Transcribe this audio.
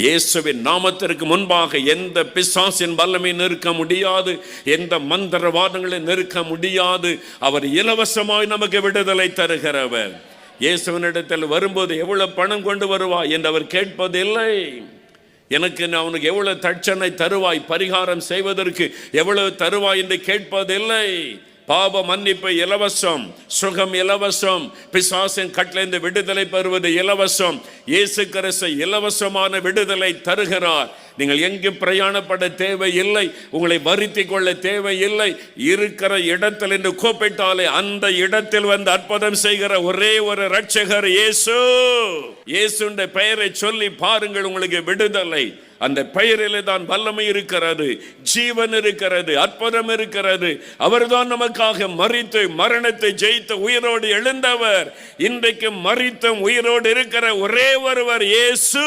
இயேசுவின் நாமத்திற்கு முன்பாக எந்த பிசாசின் வல்லமை நிற்க முடியாது, எந்த மந்திரவாதங்களை நிற்க முடியாது. அவர் இலவசமாய் நமக்கு விடுதலை தருகிறவர். இயேசுவினிடத்தில் வரும்போது எவ்வளவு பணம் கொண்டு வருவாய் என்று அவர் கேட்பதில்லை. எனக்கு அவனுக்கு எவ்வளவு தட்சணை தருவாய், பரிகாரம் செய்வதற்கு எவ்வளவு தருவாய் என்று கேட்பதில்லை. பாவ மன்னிப்பு இலவசம், சுகம் இலவசம், பிசாசின் கட்டளைந்து விடுதலை பெறுவது இலவசம். இயேசு கிறிஸ்து இலவசமான விடுதலை தருகிறார். நீங்கள் எங்கும் பிரயாணப்பட தேவையில்லை, உங்களை வருத்தி கொள்ள தேவையில்லை. இருக்கிற இடத்தில் என்று கூப்பிட்டாலே அந்த இடத்தில் வந்து அற்புதம் செய்கிற ஒரே ஒரு இரட்சகர் இயேசு. இயேசுடைய பெயரை சொல்லி பாருங்கள், உங்களுக்கு விடுதலை. அந்த பெயரிலே தான் வல்லமை இருக்கிறது, ஜீவன் இருக்கிறது, அற்புதம் இருக்கிறது. அவர்தான் நமக்காக மரித்து மரணத்தை ஜெயித்து உயிரோடு எழுந்தவர். இன்றைக்கு மரித்தும் உயிரோடு இருக்கிற ஒரே ஒருவர் இயேசு.